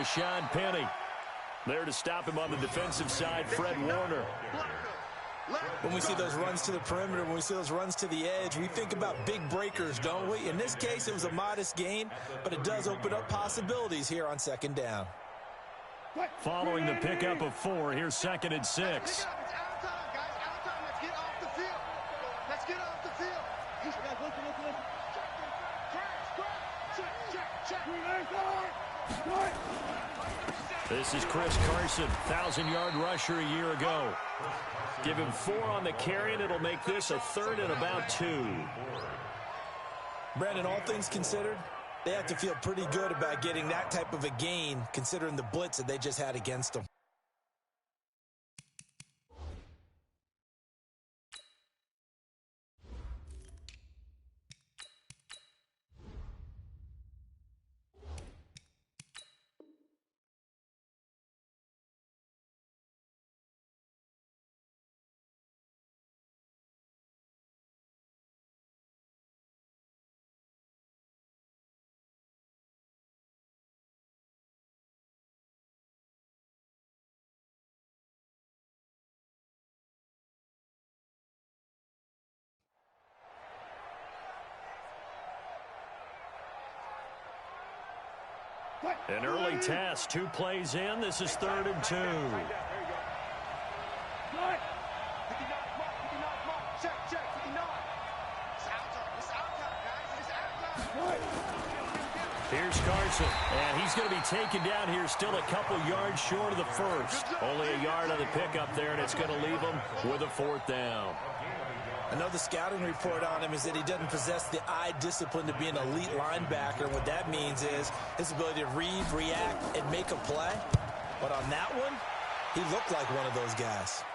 Rashad Penny. There to stop him on the defensive side, Fred Warner. When we see those runs to the perimeter, when we see those runs to the edge, we think about big breakers, don't we? In this case, it was a modest gain, but it does open up possibilities here on second down. Following the pickup of 4, here's 2nd and 6. This is Chris Carson, 1,000-yard rusher a year ago. Give him 4 on the carry, and it'll make this a 3rd and about 2. Brandon, all things considered, they have to feel pretty good about getting that type of a gain, considering the blitz that they just had against them. An early test, 2 plays in. This is 3rd and 2. Here's Carson, and he's going to be taken down here still a couple yards short of the first. Only a yard on the pickup there, and it's going to leave him with a 4th down. Another scouting report on him is that he doesn't possess the eye discipline to be an elite linebacker. And what that means is his ability to read, react, and make a play. But on that one, he looked like one of those guys.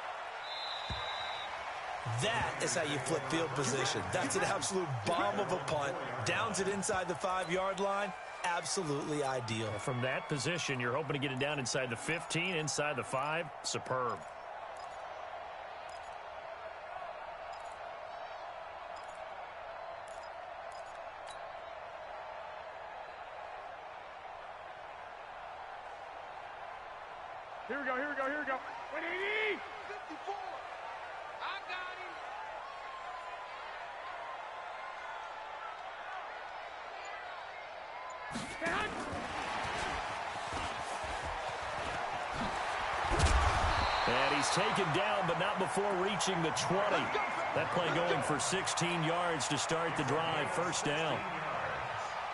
That is how you flip field position. That's an absolute bomb of a punt. Downs it inside the 5-yard line. Absolutely ideal. From that position, you're hoping to get it down inside the 15, inside the 5. Superb. Here we go. 180! 54! I got him! And he's taken down, but not before reaching the 20. That play going for 16 yards to start the drive. 1st down.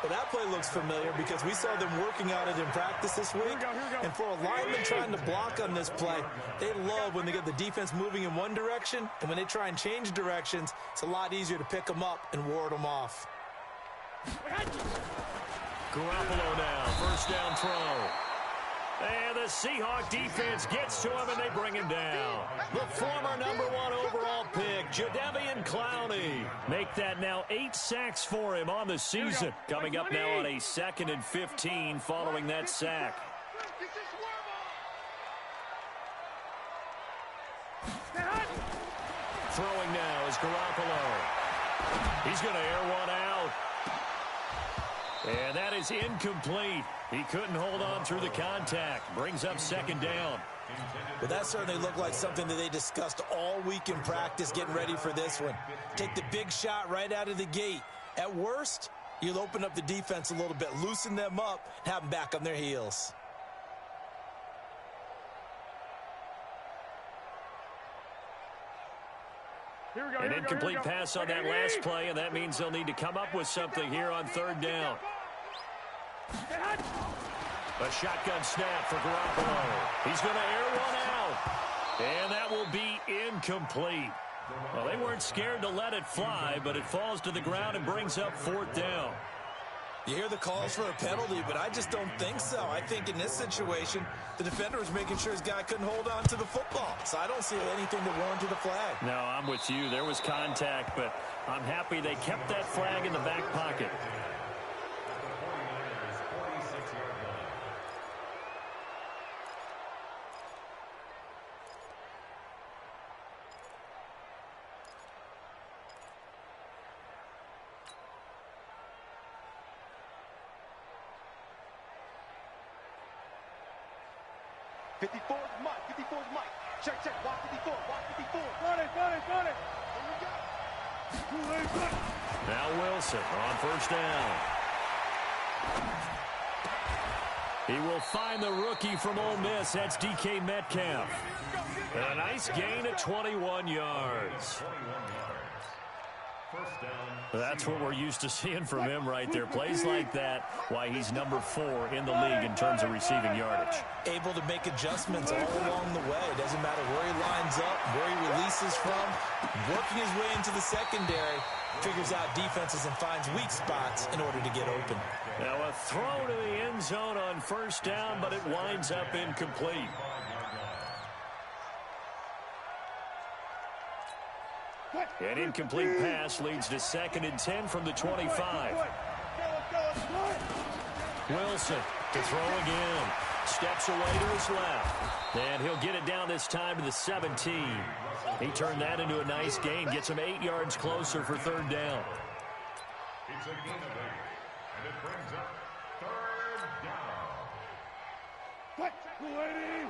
Well, that play looks familiar because we saw them working on it in practice this week. And for a lineman trying to block on this play, they love when they get the defense moving in one direction. And when they try and change directions, it's a lot easier to pick them up and ward them off. Garoppolo now, 1st down throw. And the Seahawk defense gets to him, and they bring him down. The former #1 overall pick, Jadeveon Clowney. Make that now 8 sacks for him on the season. Coming up now on a 2nd and 15 following that sack. Throwing now is Garoppolo. He's going to air one out. And that is incomplete. He couldn't hold on through the contact. Brings up 2nd down. But that certainly looked like something that they discussed all week in practice getting ready for this one. Take the big shot right out of the gate. At worst, you'll open up the defense a little bit, loosen them up, and have them back on their heels. An incomplete pass on that last play, and that means they'll need to come up with something here on 3rd down. A shotgun snap for Garoppolo. He's going to air one out. And that will be incomplete. Well, they weren't scared to let it fly, but it falls to the ground and brings up 4th down. You hear the calls for a penalty, but I just don't think so. I think in this situation, the defender was making sure his guy couldn't hold on to the football. So I don't see anything that warranted a flag. No, I'm with you. There was contact, but I'm happy they kept that flag in the back pocket. 54 is Mike. 54 is Mike. Check, check. Watch 54. Watch 54. Got it. Here we go. Now Wilson on first down. He will find the rookie from Ole Miss. That's DK Metcalf. And a nice gain of 21 yards. That's what we're used to seeing from him right there. Plays like that, why he's number 4 in the league in terms of receiving yardage. Able to make adjustments all along the way. Doesn't matter where he lines up, where he releases from. Working his way into the secondary, figures out defenses and finds weak spots in order to get open. Now a throw to the end zone on first down, but it winds up incomplete. An incomplete pass leads to 2nd and 10 from the 25. Wilson to throw again. Steps away to his left. And he'll get it down this time to the 17. He turned that into a nice gain. Gets him 8 yards closer for 3rd down. It's a gain of 8. And it brings up 3rd down. What? 280.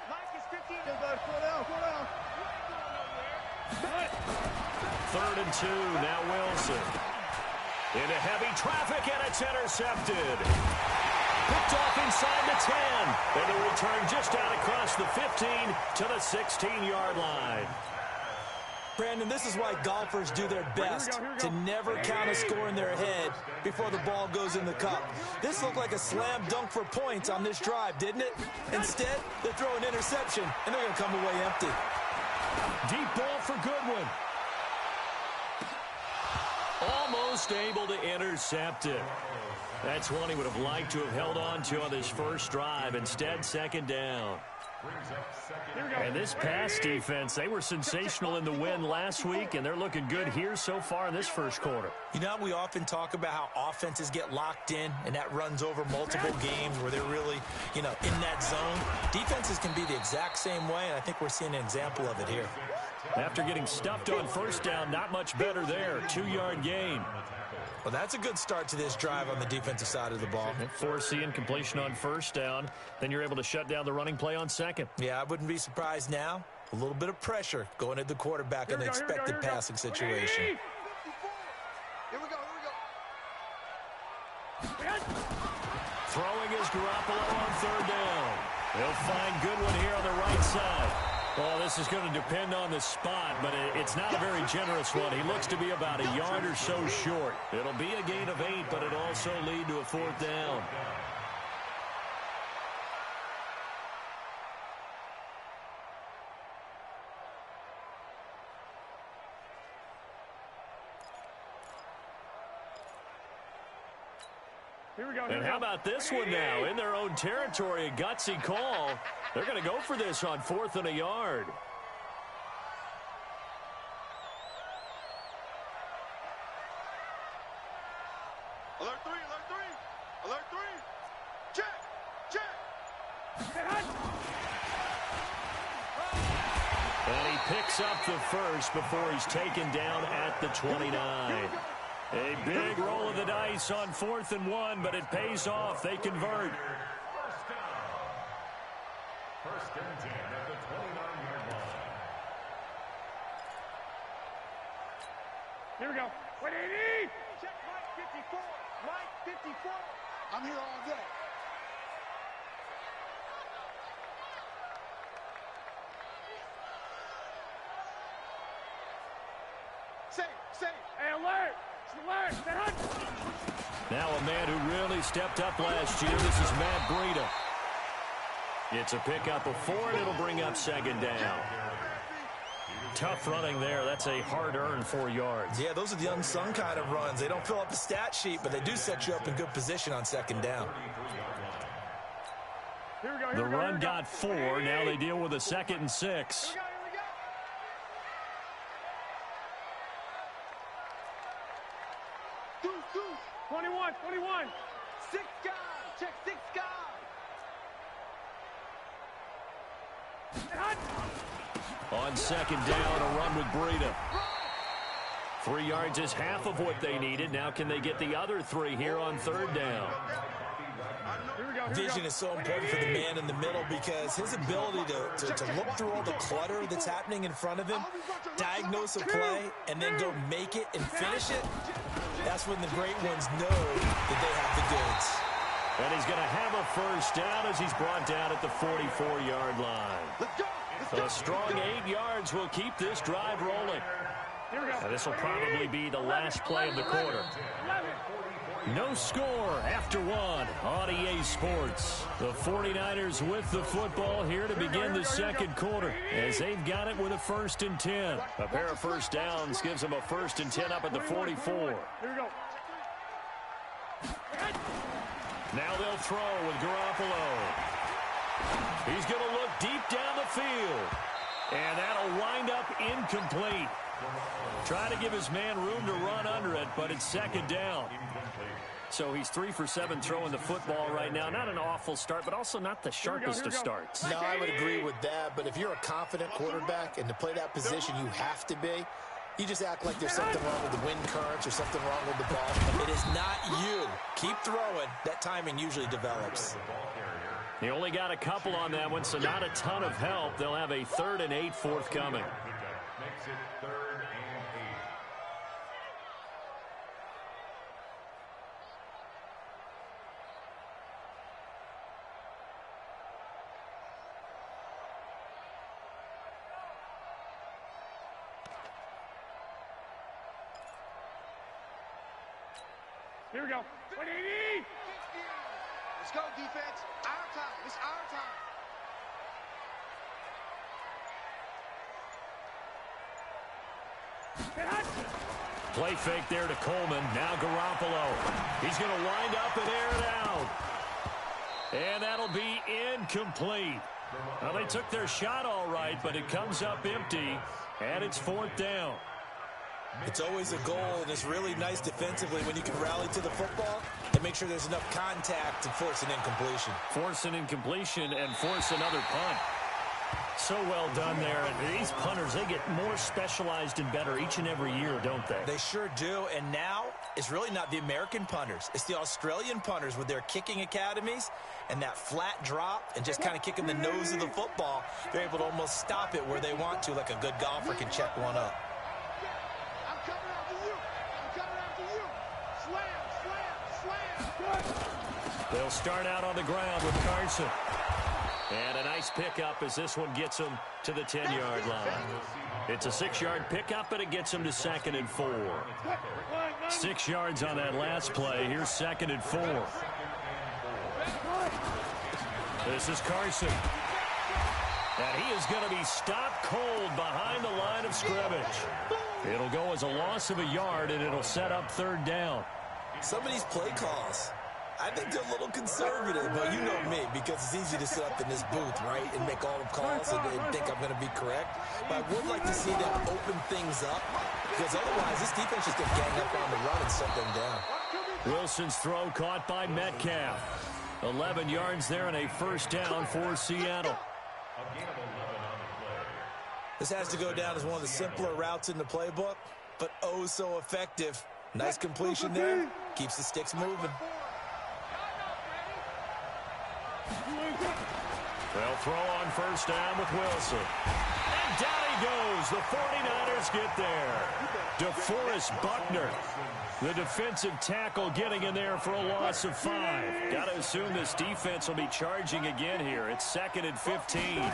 Mike is 15. Go down. 3rd and 2. Now Wilson. Into heavy traffic, and it's intercepted. Picked off inside the 10. And a return just out across the 15 to the 16-yard line. Brandon, this is why golfers do their best to never count a score in their head before the ball goes in the cup. This looked like a slam dunk for points on this drive, didn't it? Instead, they throw an interception, and they're going to come away empty. Deep ball for Goodwin. Almost able to intercept it. That's one he would have liked to have held on to on this first drive. Instead, 2nd down. And this pass defense, they were sensational in the win last week, and they're looking good here so far in this first quarter. You know, we often talk about how offenses get locked in, and that runs over multiple games where they're really, in that zone. Defenses can be the exact same way, and I think we're seeing an example of it here. After getting stuffed on first down, not much better there. 2-yard gain. Well, that's a good start to this drive on the defensive side of the ball. Force the incompletion on first down. Then you're able to shut down the running play on 2nd. Yeah, I wouldn't be surprised now. A little bit of pressure going at the quarterback in an expected passing situation. Here we go. Throwing is Garoppolo on 3rd down. He'll find Goodwin here on the right side. Well, this is going to depend on the spot, but it's not a very generous one. He looks to be about a yard or so short. It'll be a gain of 8, but it'll also lead to a 4th down. And how about this one now? In their own territory, a gutsy call. They're going to go for this on 4th and a yard. Alert 3. Alert 3. Check. And he picks up the first before he's taken down at the 29. A big roll of the dice on 4th and 1, but it pays off. They convert. First and 10 at the 29-yard line. Here we go. 180. Check Mike 54. Mike 54. I'm here all day. Safe. Hey, alert. Now a man who really stepped up last year. This is Matt Breida. It's a pickup of 4, and it'll bring up 2nd down. Tough running there. That's a hard-earned 4 yards. Yeah, those are the unsung kind of runs. They don't fill up the stat sheet, but they do set you up in good position on 2nd down. The run got 4. Now they deal with a 2nd and 6. 21. 6 guys. Check 6 guys. On 2nd down, a run with Breida. 3 yards is half of what they needed. Now can they get the other 3 here on 3rd down? Here we go. Vision is so important for the man in the middle because his ability to look through all the clutter that's happening in front of him, diagnose a play, and then go make it and finish it, that's when the great ones know that they have the goods. And he's going to have a first down as he's brought down at the 44-yard line. A strong 8 yards will keep this drive rolling. Now, this will probably be the last play of the quarter. No score after one on EA Sports. The 49ers with the football here to begin the second quarter as they've got it with a 1st and 10. A pair of first downs gives them a 1st and 10 up at the 44. Here we go. Now they'll throw with Garoppolo. He's going to look deep down the field. And that'll wind up incomplete. Trying to give his man room to run under it, but it's 2nd down. So he's 3 for 7 throwing the football right now. Not an awful start, but also not the sharpest of starts. No, I would agree with that. But if you're a confident quarterback and to play that position you have to be, you just act like there's something wrong with the wind currents or something wrong with the ball. It is not you. Keep throwing. That timing usually develops. He only got a couple on that one, so not a ton of help. They'll have a 3rd and 8 forthcoming. Makes it 3rd and 8. Here we go. 180. Let's go, defense. Our time. It's our time. Play fake there to Coleman. Now Garoppolo. He's going to wind up and air it out. And that'll be incomplete. Well, they took their shot all right, but it comes up empty, and it's 4th down. It's always a goal, and it's really nice defensively when you can rally to the football and make sure there's enough contact to force an incompletion. Force an incompletion and force another punt. So well done there. And these punters, they get more specialized and better each and every year, don't they? They sure do. And now it's really not the American punters. It's the Australian punters with their kicking academies and that flat drop and just kind of kicking the nose of the football. They're able to almost stop it where they want to, like a good golfer can check one up. I'm coming after you. I'm coming after you. Slam, slam, slam. They'll start out on the ground with Carson. And a nice pickup as this one gets them to the 10-yard line. It's a 6-yard pickup, but it gets them to 2nd and 4. 6 yards on that last play. Here's 2nd and 4. This is Carson. And he is going to be stopped cold behind the line of scrimmage. It'll go as a loss of a yard, and it'll set up 3rd down. Some of these play calls, I think they're a little conservative, but you know me, because it's easy to sit up in this booth, right, and make all the calls and think I'm going to be correct. But I would like to see them open things up, because otherwise this defense just going to gang up on the run and shut them down. Wilson's throw caught by Metcalf. 11 yards there and a 1st down for Seattle. This has to go down as one of the simpler routes in the playbook, but oh so effective. Nice completion there. Keeps the sticks moving. They'll throw on 1st down with Wilson. And down he goes. The 49ers get there. DeForest Buckner, the defensive tackle, getting in there for a loss of 5. Got to assume this defense will be charging again here. It's 2nd and 15.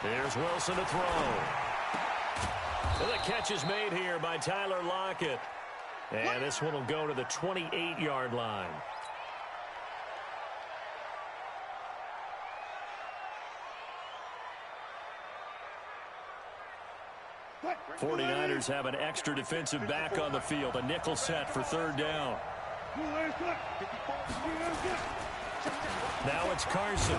Here's Wilson to throw. And the catch is made here by Tyler Lockett. And this one will go to the 28-yard line. 49ers have an extra defensive back on the field. A nickel set for 3rd down. Now it's Carson.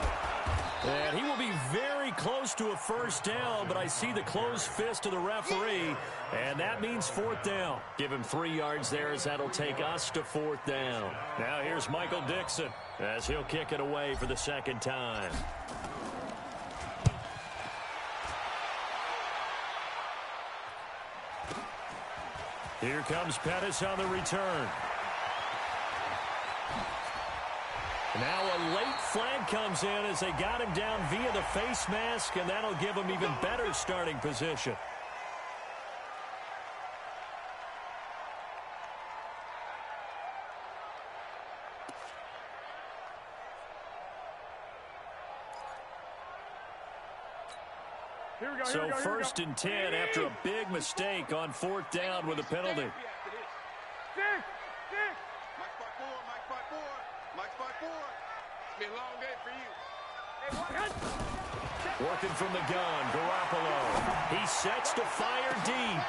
And he will be very close to a 1st down, but I see the closed fist of the referee, and that means 4th down. Give him 3 yards there as that'll take us to 4th down. Now here's Michael Dixon as he'll kick it away for the 2nd time. Here comes Pettis on the return. Now a late flag comes in as they got him down via the face mask, and that'll give him even better starting position. So first and 10 after a big mistake on 4th down with a penalty. Working from the gun, Garoppolo. He sets to fire deep.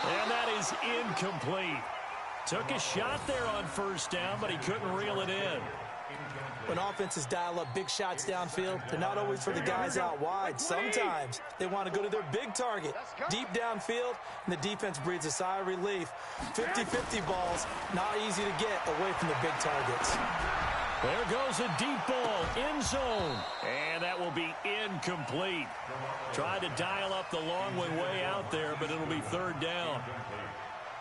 And that is incomplete. Took a shot there on 1st down, but he couldn't reel it in. When offenses dial up big shots downfield, they're not always for the guys out wide. Sometimes they want to go to their big target, deep downfield, and the defense breathes a sigh of relief. 50-50 balls, not easy to get away from the big targets. There goes a deep ball, end zone, and that will be incomplete. Tried to dial up the long one way out there, but it'll be 3rd down.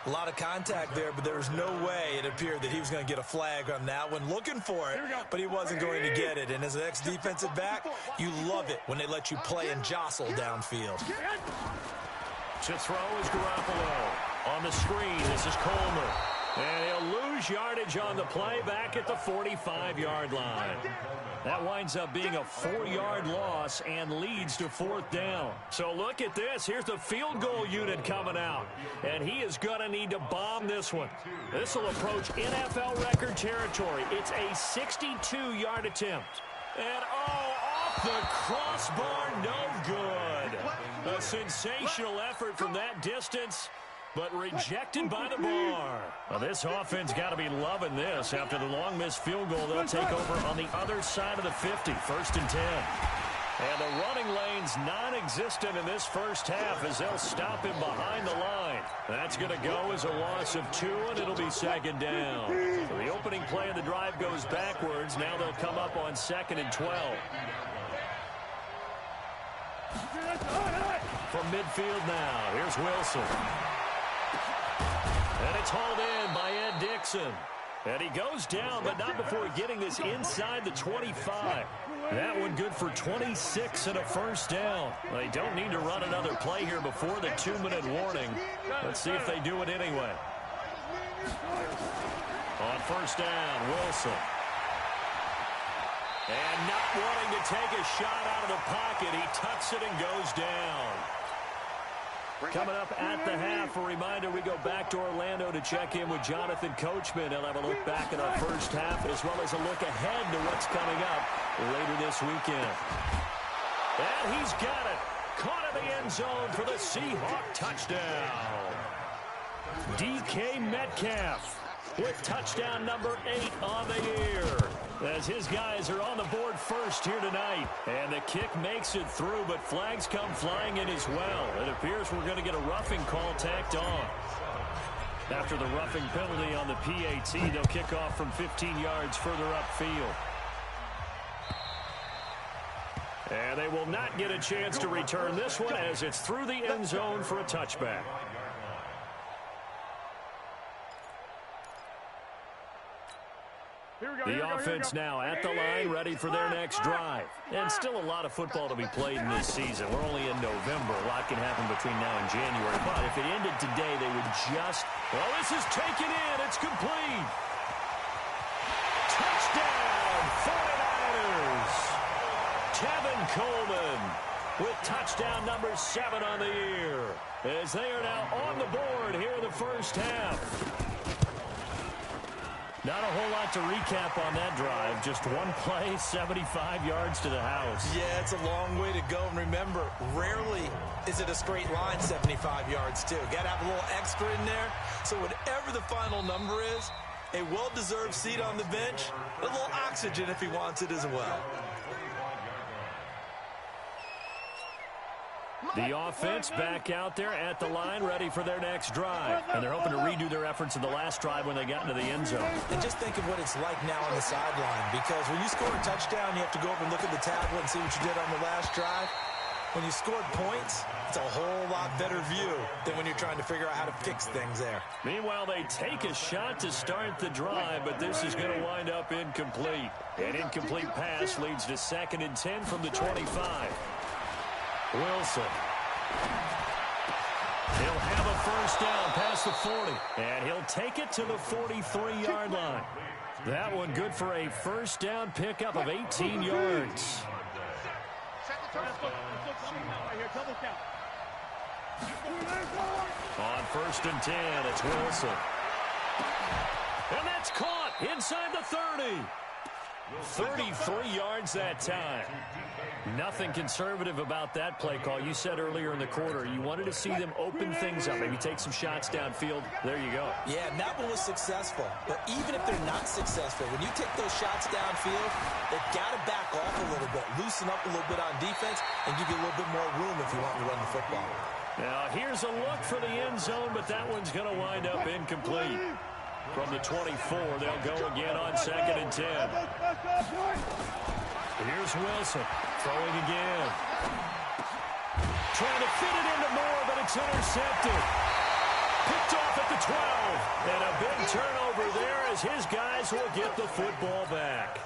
A lot of contact there, but there was no way it appeared that he was going to get a flag on that one. Looking for it, but he wasn't going to get it. And as an ex-defensive back, you love it when they let you play and jostle downfield. To throw is Garoppolo. On the screen, this is Coleman. And he'll lose yardage on the play back at the 45-yard line. That winds up being a 4-yard loss and leads to 4th down. So look at this. Here's the field goal unit coming out. And he is going to need to bomb this one. This will approach NFL record territory. It's a 62-yard attempt. And, off the crossbar, no good. A sensational effort from that distance, but rejected by the bar. Well, this offense got to be loving this. After the long missed field goal, they'll take over on the other side of the 50, 1st and 10. And the running lane's non-existent in this first half as they'll stop him behind the line. That's going to go as a loss of 2, and it'll be 2nd down. So the opening play of the drive goes backwards. Now they'll come up on 2nd and 12. From midfield now, here's Wilson. And it's hauled in by Ed Dixon. And he goes down, but not before getting this inside the 25. That one good for 26 and a 1st down. They don't need to run another play here before the 2-minute warning. Let's see if they do it anyway. On 1st down, Wilson. And not wanting to take a shot out of the pocket, he tucks it and goes down. Coming up at the half, a reminder, we go back to Orlando to check in with Jonathan Coachman. He'll have a look back at our first half as well as a look ahead to what's coming up later this weekend. And he's got it. Caught in the end zone for the Seahawk touchdown. DK Metcalf with touchdown number 8 on the year, as his guys are on the board first here tonight. And the kick makes it through, but flags come flying in as well. It appears we're going to get a roughing call tacked on. After the roughing penalty on the PAT, they'll kick off from 15 yards further upfield. And they will not get a chance to return this one as it's through the end zone for a touchback. The offense now at the line, ready for their next drive. And still a lot of football to be played in this season. We're only in November. A lot can happen between now and January. But if it ended today, they would just... Well, this is taken in. It's complete. Touchdown, 49ers. Tevin Coleman with touchdown number 7 on the year, as they are now on the board here in the first half. Not a whole lot to recap on that drive. Just one play, 75 yards to the house. Yeah, it's a long way to go. And remember, rarely is it a straight line 75 yards, too. Got to have a little extra in there. So whatever the final number is, a well-deserved seat on the bench, a little oxygen if he wants it as well. The offense back out there at the line, ready for their next drive. And they're hoping to redo their efforts in the last drive when they got into the end zone. And just think of what it's like now on the sideline, because when you score a touchdown, you have to go over and look at the tablet and see what you did on the last drive. When you scored points, it's a whole lot better view than when you're trying to figure out how to fix things there. Meanwhile, they take a shot to start the drive, but this is going to wind up incomplete. An incomplete pass leads to 2nd and 10 from the 25. Wilson. He'll have a first down past the 40, and he'll take it to the 43-yard line. That one good for a first down pickup of 18 yards. On 1st and 10, it's Wilson. And that's caught inside the 30. 33 yards that time. Nothing conservative about that play call. You said earlier in the quarter you wanted to see them open things up, maybe take some shots downfield. There you go. Yeah, and that one was successful. But even if they're not successful, when you take those shots downfield, they've got to back off a little bit, loosen up a little bit on defense, and give you a little bit more room if you want to run the football. Now, here's a look for the end zone, but that one's going to wind up incomplete. From the 24, they'll go again on 2nd and 10. Here's Wilson, throwing again. Trying to fit it into Moore, but it's intercepted. Picked off at the 12. And a big turnover there as his guys will get the football back.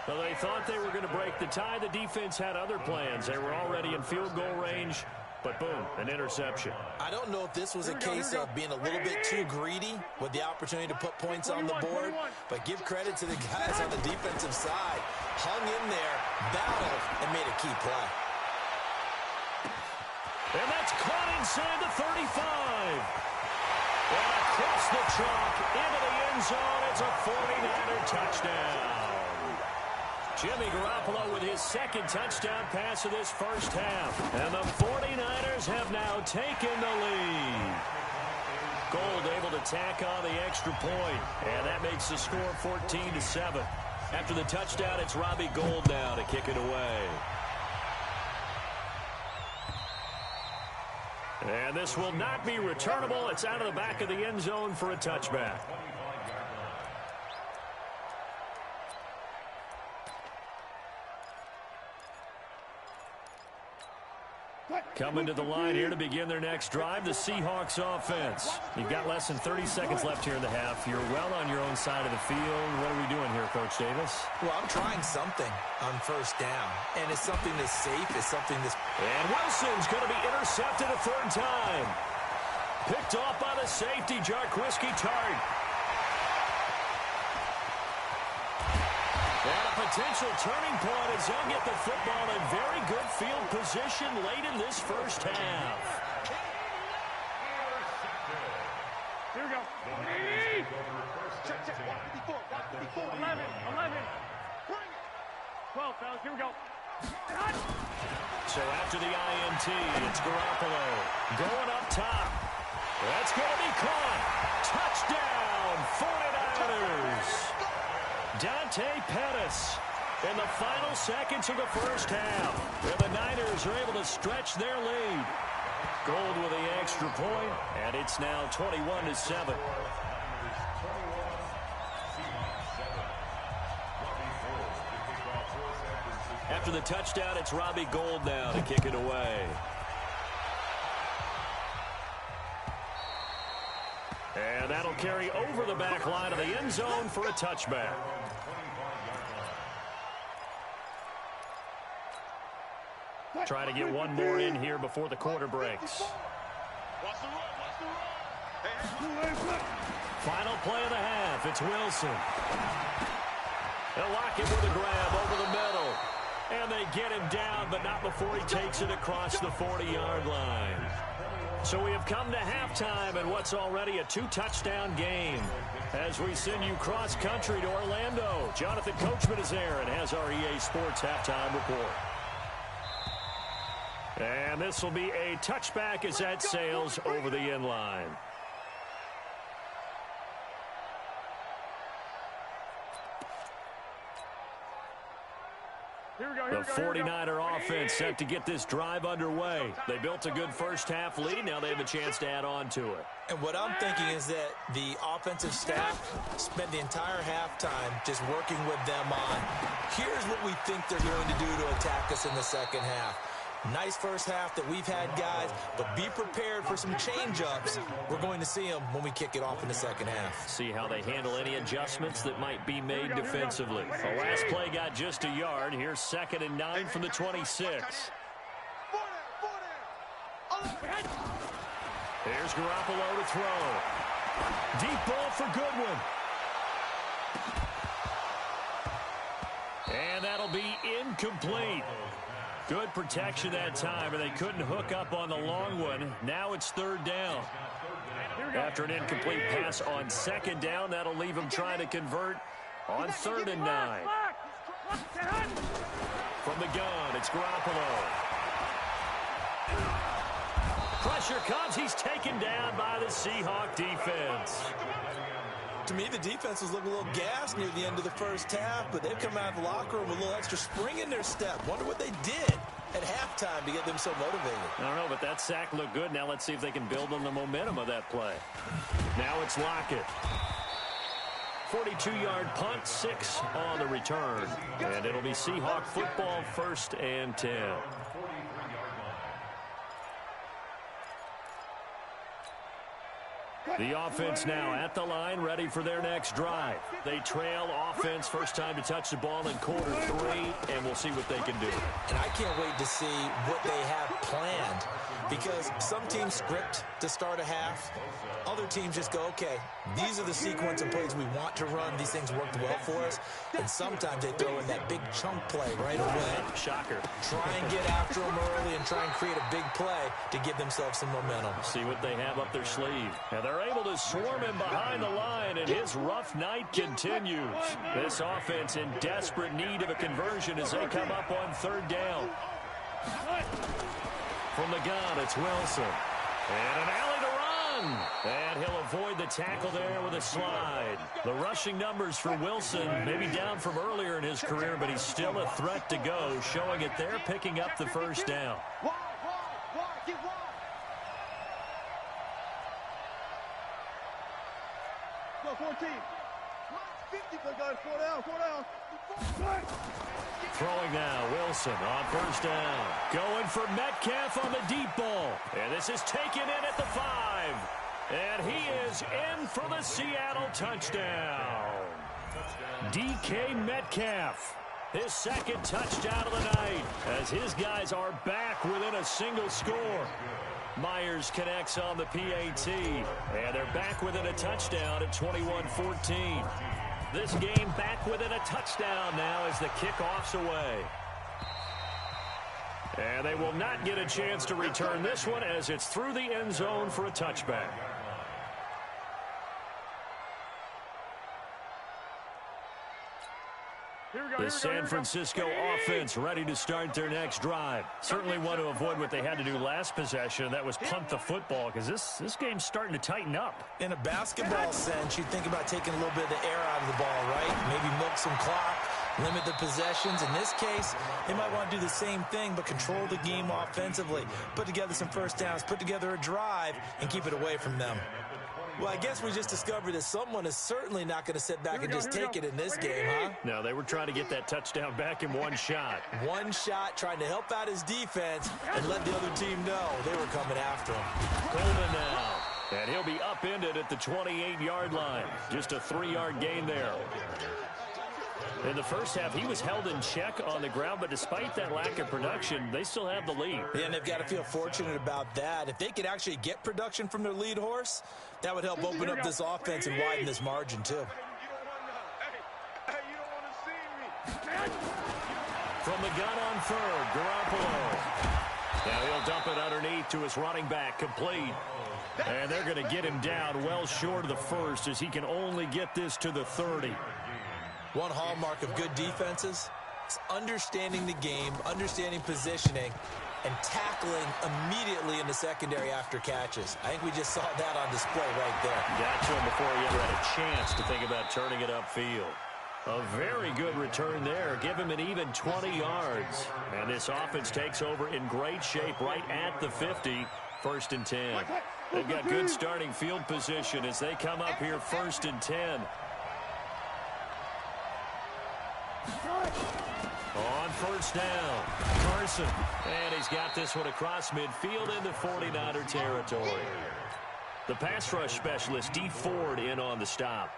Well, they thought they were going to break the tie. The defense had other plans. They were already in field goal range. But boom, an interception. I don't know if this was a case of being a little bit too greedy with the opportunity to put points on the board, but give credit to the guys on the defensive side. Hung in there, battled, and made a key play. And that's caught inside the 35. And across the chalk, into the end zone, it's a 49er touchdown. Jimmy Garoppolo with his 2nd touchdown pass of this first half. And the 49ers have now taken the lead. Gold able to tack on the extra point. And that makes the score 14-7. After the touchdown, it's Robbie Gould now to kick it away. And this will not be returnable. It's out of the back of the end zone for a touchback. Coming to the line here to begin their next drive, the Seahawks offense. You've got less than 30 seconds left here in the half. You're well on your own side of the field. What are we doing here, Coach Davis? Well, I'm trying something on first down, and it's something that's safe. It's something that's... And Wilson's going to be intercepted a 3rd time. Picked off by the safety, Jarquiski Tart. And a potential turning point as they'll get the football in very good field position late in this first half. Here we go. 11. 12, fellas. Here we go. So after the INT, it's Garoppolo going up top. That's going to be caught. Touchdown, 49ers. Dante Pettis in the final seconds of the first half. And the Niners are able to stretch their lead. Gold with the extra point, and it's now 21-7. After the touchdown, it's Robbie Gould now to kick it away. And that'll carry over the back line of the end zone for a touchback. Trying to get one more in here before the quarter breaks. Final play of the half. It's Wilson. They'll lock it with a grab over the middle. And they get him down, but not before he takes it across the 40-yard line. So we have come to halftime in what's already a 2-touchdown game. As we send you cross-country to Orlando, Jonathan Coachman is there and has our EA Sports halftime report. And this will be a touchback as that sails over the end line. The 49er offense set to get this drive underway. They built a good first half lead. Now they have a chance to add on to it. And what I'm thinking is that the offensive staff spent the entire halftime just working with them on, here's what we think they're going to do to attack us in the second half. Nice first half that we've had, guys, but be prepared for some change-ups. We're going to see them when we kick it off in the second half. See how they handle any adjustments that might be made defensively. The last play got just a yard. Here's 2nd and 9 from the 26. Here's Garoppolo to throw. Deep ball for Goodwin. And that'll be incomplete. Good protection that time, and they couldn't hook up on the long one. Now it's 3rd down. After an incomplete pass on 2nd down, that'll leave them trying to convert on 3rd and 9. From the gun, it's Garoppolo. Pressure comes. He's taken down by the Seahawk defense. To me, the defense was looking a little gassed near the end of the first half, but they've come out of the locker room with a little extra spring in their step. Wonder what they did at halftime to get them so motivated. I don't know, but that sack looked good. Now let's see if they can build on the momentum of that play. Now it's Lockett. 42-yard punt, 6 on the return. And it'll be Seahawk football, 1st and 10. The offense now at the line, ready for their next drive. They trail offense, first time to touch the ball in quarter 3, and we'll see what they can do. And I can't wait to see what they have planned, because some teams script to start a half. Other teams just go, okay, these are the sequence of plays we want to run. These things worked well for us. And sometimes they throw in that big chunk play right away. Shocker. Try and get after them early and try and create a big play to give themselves some momentum. See what they have up their sleeve. And they're able to swarm him behind the line, and his rough night continues. This offense in desperate need of a conversion as they come up on 3rd down. From the gun, it's Wilson. And an alley to run. And he'll avoid the tackle there with a slide. The rushing numbers for Wilson maybe down from earlier in his career, but he's still a threat to go, showing it there, picking up the 1st down. Go 14. 50, guys. 4 down. Throwing now, Wilson on 1st down. Going for Metcalf on the deep ball. And this is taken in at the 5. And he is in for the Seattle touchdown. DK Metcalf, his 2nd touchdown of the night, as his guys are back within a single score. Myers connects on the PAT, and they're back within a touchdown at 21-14. This game back within a touchdown now as the kickoff's away. And they will not get a chance to return this one as it's through the end zone for a touchback. The San Francisco offense ready to start their next drive. Certainly want to avoid what they had to do last possession, that was punt the football, because this game's starting to tighten up. In a basketball sense, you'd think about taking a little bit of the air out of the ball, right? Maybe milk some clock, limit the possessions. In this case, they might want to do the same thing, but control the game offensively. Put together some first downs, put together a drive, and keep it away from them. Well, I guess we just discovered that someone is certainly not going to sit back and just take it in this game, huh? No, they were trying to get that touchdown back in one shot. One shot, trying to help out his defense and let the other team know they were coming after him. Coleman now. And he'll be upended at the 28-yard line. Just a 3-yard gain there. In the first half, he was held in check on the ground, but despite that lack of production, they still have the lead. Yeah, and they've got to feel fortunate about that. If they could actually get production from their lead horse, that would help open up this offense and widen this margin, too. From the gun on 3rd, Garoppolo. Now he'll dump it underneath to his running back, complete. And they're going to get him down well short of the 1st as he can only get this to the 30. One hallmark of good defenses is understanding the game, understanding positioning, and tackling immediately in the secondary after catches. I think we just saw that on display right there. Got to him before he ever had a chance to think about turning it upfield. A very good return there. Give him an even 20 yards. And this offense takes over in great shape right at the 50. 1st and 10. They've got good starting field position as they come up here 1st and 10. On first down. Carson. And he's got this one across midfield into 49er territory. The pass rush specialist, D. Ford, in on the stop.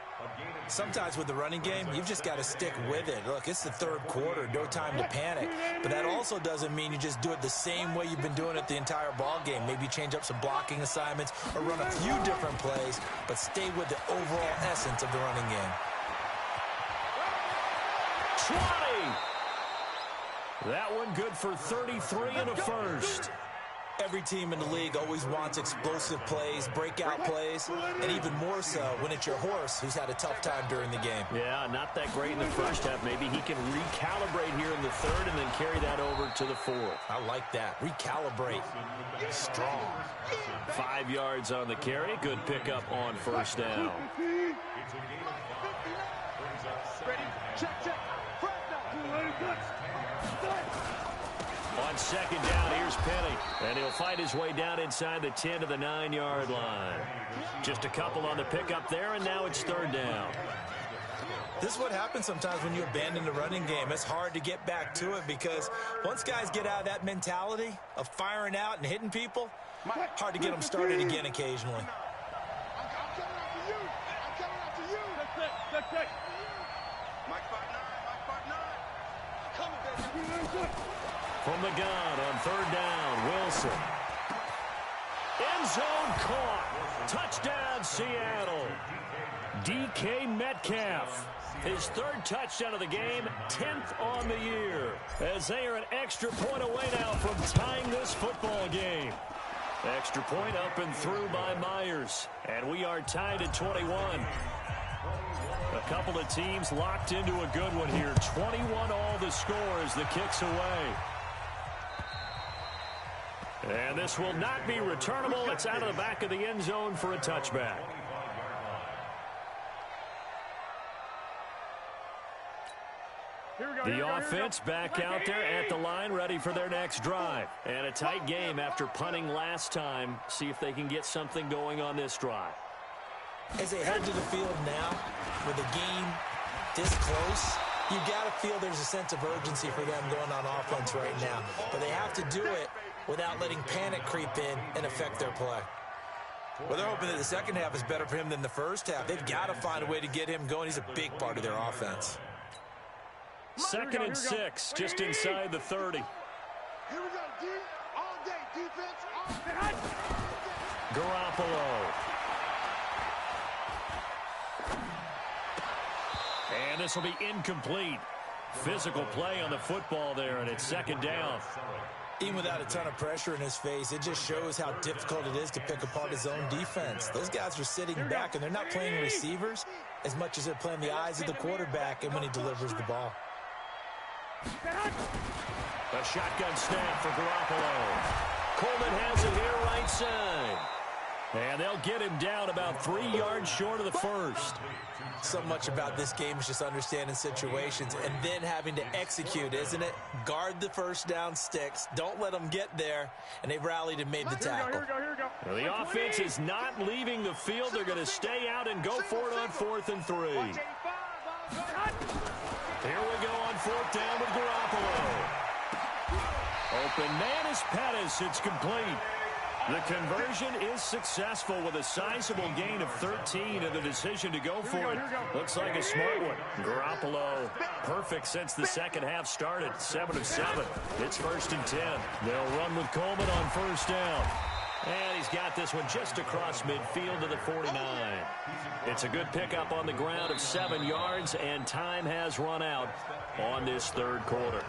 Sometimes with the running game, you've just got to stick with it. Look, it's the third quarter, no time to panic. But that also doesn't mean you just do it the same way you've been doing it the entire ball game. Maybe change up some blocking assignments or run a few different plays, but stay with the overall essence of the running game. 20! That one good for 33 and a first. Every team in the league always wants explosive plays, breakout plays, and even more so when it's your horse who's had a tough time during the game. Yeah, not that great in the first half. Maybe he can recalibrate here in the third and then carry that over to the fourth. I like that. Recalibrate. Strong. 5 yards on the carry. Good pickup on first down. Ready? Check, check. On second down, here's Penny. And he'll fight his way down inside the 10 to the 9-yard line. Just a couple on the pickup there, and now it's third down. This is what happens sometimes when you abandon the running game. It's hard to get back to it because once guys get out of that mentality of firing out and hitting people, hard to get them started again occasionally. I'm coming after you. I'm coming after you. That's it. Mike 5'9". I'm coming, baby. From the gun on third down, Wilson. End zone caught. Touchdown, Seattle. DK Metcalf. His third touchdown of the game, 10th on the year. As they are an extra point away now from tying this football game. Extra point up and through by Myers. And we are tied at 21. A couple of teams locked into a good one here. 21 all the score as the kick's away. And this will not be returnable. It's out of the back of the end zone for a touchback. The offense back out there at the line, ready for their next drive. And a tight game after punting last time. See if they can get something going on this drive. As they head to the field now, with the game this close, you got to feel there's a sense of urgency for them going on offense right now. But they have to do it without letting panic creep in and affect their play. Well, they're hoping that the second half is better for him than the first half. They've got to find a way to get him going. He's a big part of their offense. Second and 6, just inside the 30. Here we go, D. All day, defense, all day. Garoppolo. And this will be incomplete. Physical play on the football there, and it's second down. Even without a ton of pressure in his face, it just shows how difficult it is to pick apart his own defense. Those guys are sitting back, and they're not playing receivers as much as they're playing the eyes of the quarterback and when he delivers the ball. A shotgun snap for Garoppolo. Coleman has it here right side. And they'll get him down about 3 yards short of the first. So much about this game is just understanding situations and then having to execute, isn't it? Guard the first down sticks. Don't let them get there. And they've rallied and made the tackle. Here we go. Well, the offense is not leaving the field. They're going to stay out and go for it on 4th and 3. Here we go on 4th down with Garoppolo. Open man is Pettis. It's complete. The conversion is successful with a sizable gain of 13 and the decision to go for it. Looks like a smart one. Garoppolo, perfect since the second half started. 7 of 7. It's 1st and 10. They'll run with Coleman on first down. And he's got this one just across midfield to the 49. It's a good pickup on the ground of 7 yards, and time has run out on this third quarter.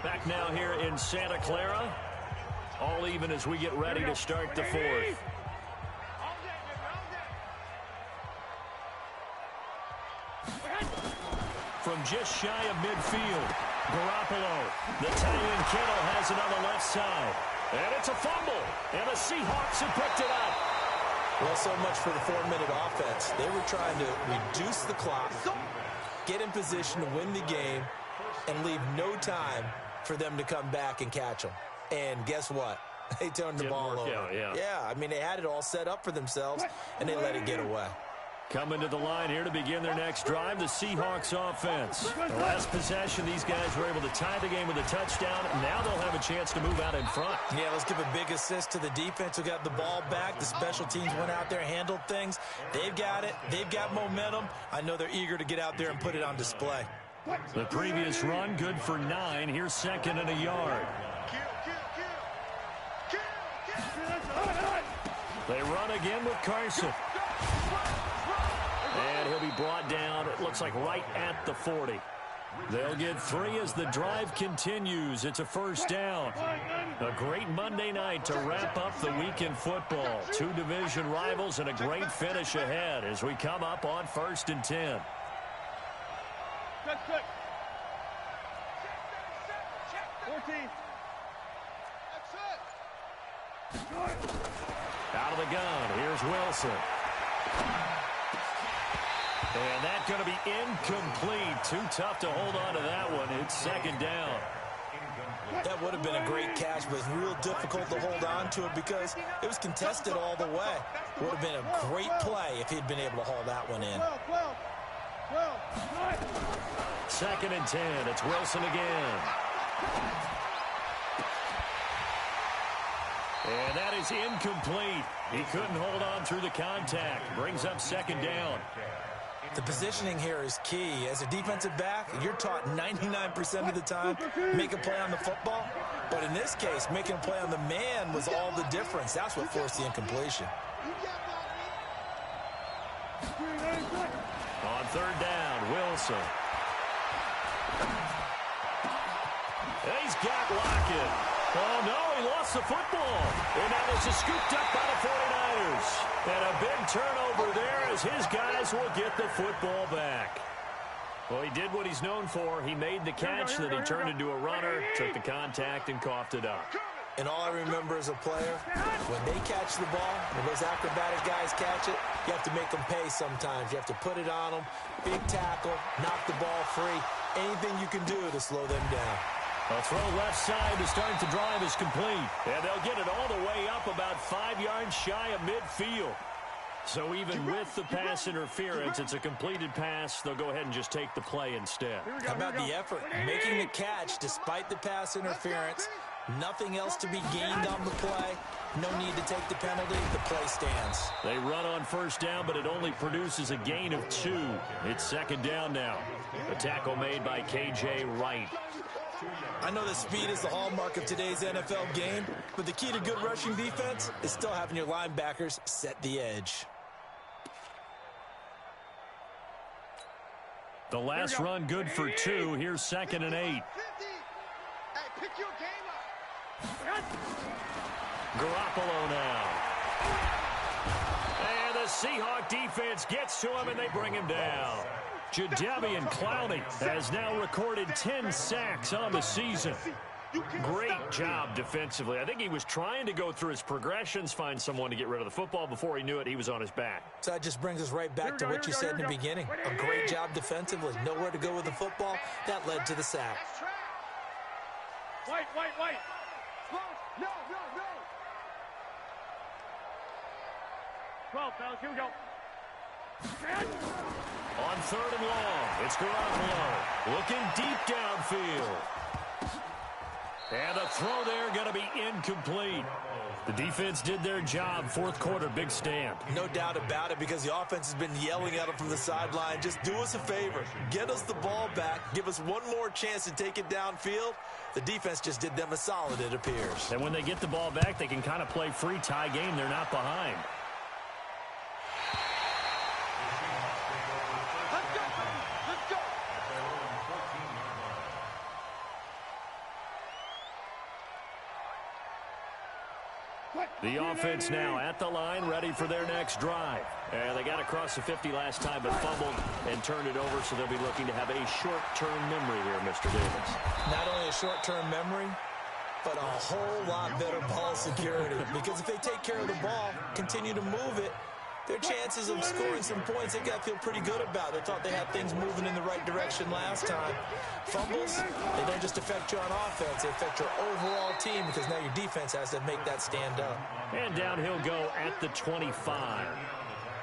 Back now here in Santa Clara. All even as we get ready to start the fourth. From just shy of midfield, Garoppolo. The tight end Kittle has it on the left side. And it's a fumble. And the Seahawks have picked it up. Well, so much for the 4-minute offense. They were trying to reduce the clock, get in position to win the game, and leave no time for them to come back and catch them. And guess what? They turned the ball over. Yeah, I mean, they had it all set up for themselves, and they let it get away. Coming to the line here to begin their next drive, the Seahawks offense. The last possession, these guys were able to tie the game with a touchdown. Now they'll have a chance to move out in front. Yeah, let's give a big assist to the defense who got the ball back. The special teams went out there, handled things. They've got it. They've got momentum. I know they're eager to get out there and put it on display. The previous run, good for 9. Here's second and a yard. They run again with Carson. And he'll be brought down, it looks like right at the 40. They'll get 3 as the drive continues. It's a first down. A great Monday night to wrap up the week in football. 2 division rivals and a great finish ahead as we come up on 1st and 10. Good. 14. Out of the gun, here's Wilson. And that's going to be incomplete. Too tough to hold on to that one. It's second down. That would have been a great catch, but it's real difficult to hold on to it because it was contested all the way. Would have been a great play if he'd been able to haul that one in. 2nd and 10. It's Wilson again. And that is incomplete. He couldn't hold on through the contact. Brings up second down. The positioning here is key. As a defensive back, you're taught 99% of the time, make a play on the football. But in this case, making a play on the man was all the difference. That's what forced the incompletion. On 3rd down, Wilson. He's got Lockett. Oh, no, he lost the football. And that was just scooped up by the 49ers. And a big turnover there as his guys will get the football back. Well, he did what he's known for. He made the catch that he turned into a runner, took the contact, and coughed it up. And all I remember as a player, when they catch the ball, when those acrobatic guys catch it, you have to make them pay sometimes. You have to put it on them, big tackle, knock the ball free, anything you can do to slow them down. A throw left side to start the drive is complete. And they'll get it all the way up about 5 yards shy of midfield. So even with the pass interference, it's a completed pass. They'll go ahead and just take the play instead. How about the effort? Making the catch despite the pass interference. Nothing else to be gained on the play. No need to take the penalty. The play stands. They run on 1st down, but it only produces a gain of 2. It's 2nd down now. A tackle made by K.J. Wright. I know that speed is the hallmark of today's NFL game, but the key to good rushing defense is still having your linebackers set the edge. The last run good for 2. Here's 2nd and 8. Hey, pick your game up. Garoppolo now. And the Seahawk defense gets to him, and they bring him down. Jadeveon Clowney has now recorded 10 sacks on the season. Great job defensively. I think he was trying to go through his progressions, find someone to get rid of the football. Before he knew it, he was on his back. So that just brings us right back to what you said in the beginning. A great job defensively. Nowhere to go with the football. That led to the sack. White. No. 12, fellas, here we go. On 3rd and long, it's Garoppolo looking deep downfield. And the throw there going to be incomplete. The defense did their job. 4th quarter, big stand. No doubt about it, because the offense has been yelling at them from the sideline. Just do us a favor. Get us the ball back. Give us one more chance to take it downfield. The defense just did them a solid, it appears. And when they get the ball back, they can kind of play free tie game. They're not behind. The offense now at the line, ready for their next drive. And they got across the 50 last time, but fumbled and turned it over, so they'll be looking to have a short-term memory here, Mr. Davis. Not only a short-term memory, but a whole lot better ball security. Because if they take care of the ball, continue to move it, their chances of scoring some points, they got to feel pretty good about. They thought they had things moving in the right direction last time. Fumbles, they don't just affect you on offense, they affect your overall team, because now your defense has to make that stand up. And down he'll go at the 25.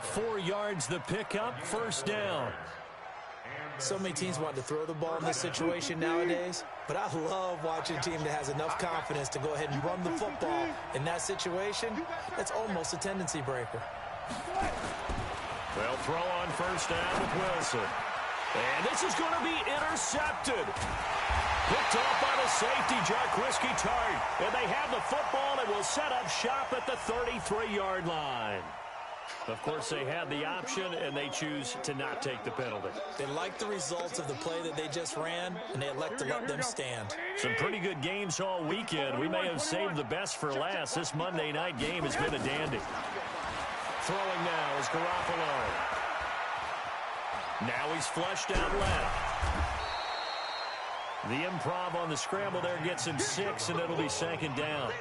4 yards the pickup, first down. So many teams want to throw the ball in this situation nowadays, but I love watching a team that has enough confidence to go ahead and run the football. In that situation, that's almost a tendency breaker. They'll throw on first down with Wilson. And this is going to be intercepted. Picked off by the safety, Jarquiski Tart. And they have the football and will set up shop at the 33-yard line. Of course, they had the option, and they choose to not take the penalty. They like the results of the play that they just ran, and they elect to let them stand. Some pretty good games all weekend. We may have saved the best for last. This Monday night game has been a dandy. Throwing now is Garoppolo. Now he's flushed out left. The improv on the scramble there gets him 6, and it'll be second down.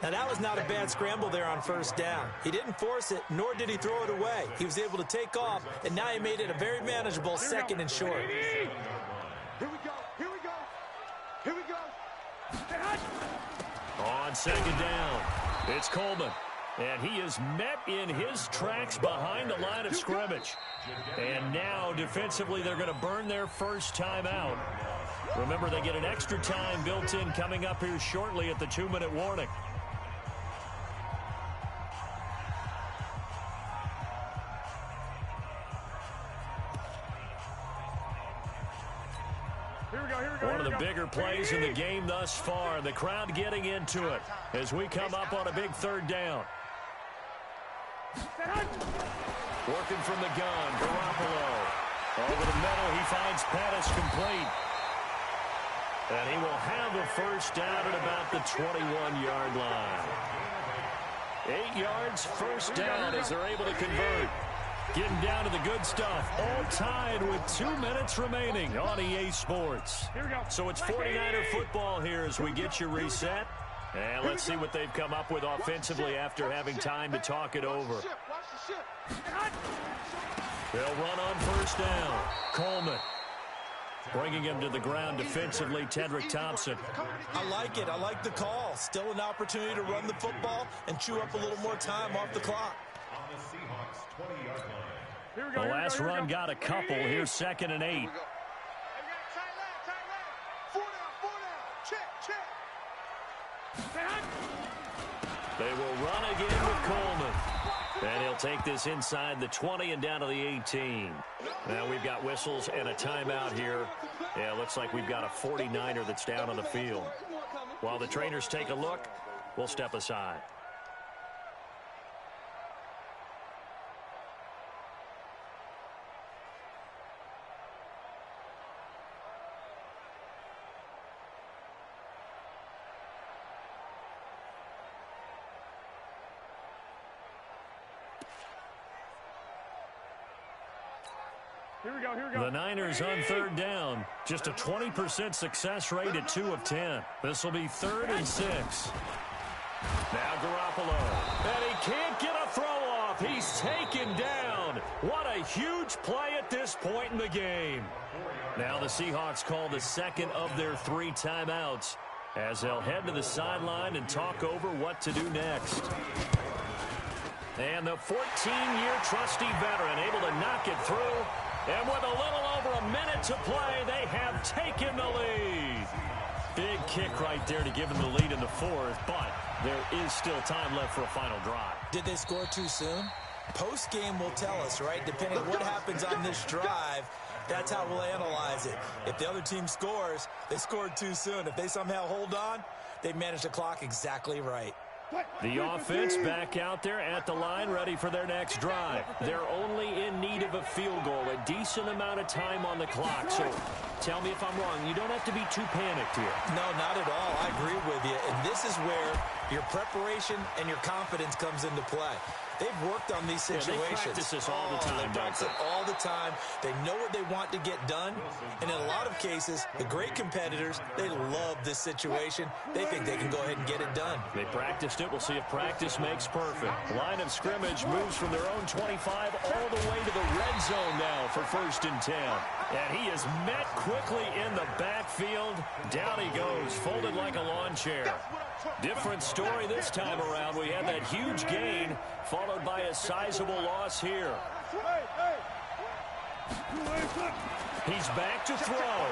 Now, that was not a bad scramble there on first down. He didn't force it, nor did he throw it away. He was able to take off, and now he made it a very manageable second and short. Here we go. Here we go. Here we go. On second down, it's Coleman. And he is met in his tracks behind the line of scrimmage. And now, defensively, they're going to burn their first time out. Remember, they get an extra time built in coming up here shortly at the 2-minute warning. One of the bigger plays in the game thus far. The crowd getting into it as we come up on a big third down. Working from the gun, Garoppolo. Over the middle, he finds Pettis complete. And he will have a first down at about the 21-yard line. 8 yards, first down as they're able to convert. Getting down to the good stuff. All tied with 2 minutes remaining on EA Sports. So it's 49er football here as we get you reset. And let's see what they've come up with offensively after having time to talk it over. They'll run on first down. Coleman. Bringing him to the ground defensively, Tedrick Thompson. I like it. I like the call. Still an opportunity to run the football and chew up a little more time off the clock. On the Seahawks 20-yard line. The last run got a couple. Here's 2nd and 8. They will run again with Coleman. And he'll take this inside the 20 and down to the 18. Now we've got whistles and a timeout here. Yeah, looks like we've got a 49er that's down on the field. While the trainers take a look, we'll step aside. The Niners on third down. Just a 20% success rate at 2 of 10. This will be 3rd and 6. Now Garoppolo. And he can't get a throw off. He's taken down. What a huge play at this point in the game. Now the Seahawks call the second of their 3 timeouts as they'll head to the sideline and talk over what to do next. And the 14-year trusty veteran able to knock it through. And with a little over a minute to play, they have taken the lead. Big kick right there to give them the lead in the 4th, but there is still time left for a final drive. Did they score too soon? Post-game will tell us, right? Depending on what happens on this drive, that's how we'll analyze it. If the other team scores, they scored too soon. If they somehow hold on, they manage the clock exactly right. The offense back out there at the line, ready for their next drive. They're only in need of a field goal, a decent amount of time on the clock. So tell me if I'm wrong. You don't have to be too panicked here. No, not at all. I agree with you. And this is where your preparation and your confidence comes into play. They've worked on these situations. They practice this all the time. They practice it all the time. They know what they want to get done. And in a lot of cases, the great competitors, they love this situation. They think they can go ahead and get it done. They practiced it. We'll see if practice makes perfect. Line of scrimmage moves from their own 25 all the way to the red zone now for 1st and 10. And he is met quickly in the backfield. Down he goes, folded like a lawn chair. Different story this time around. We had that huge gain, followed by a sizable loss here. He's back to throw.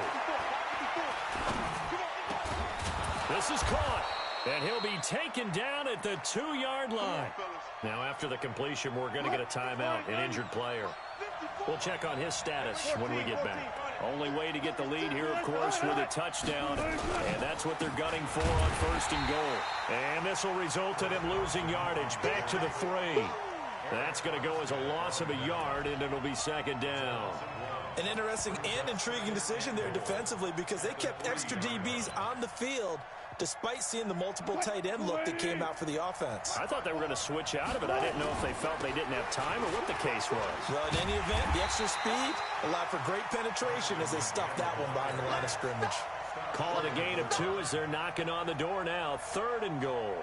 This is caught, and he'll be taken down at the 2-yard line. Now, after the completion, we're going to get a timeout, an injured player. We'll check on his status when we get back. Only way to get the lead here, of course, with a touchdown, and that's what they're gunning for on 1st and goal. And this will result in him losing yardage back to the 3. That's going to go as a loss of a yard, and it'll be 2nd down. An interesting and intriguing decision there defensively because they kept extra DBs on the field despite seeing the multiple tight end look that came out for the offense. I thought they were going to switch out of it. I didn't know if they felt they didn't have time or what the case was. Well, in any event, the extra speed allowed for great penetration as they stuffed that one behind the line of scrimmage. Call it a gain of 2 as they're knocking on the door now. 3rd and goal.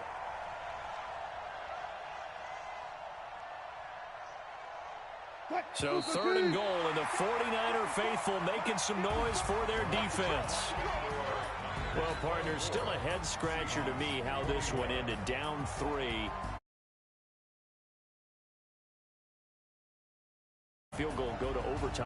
So 3rd and goal, and the 49er faithful making some noise for their defense. Well, partner, still a head-scratcher to me how this one ended. Down 3. Field goal go to overtime.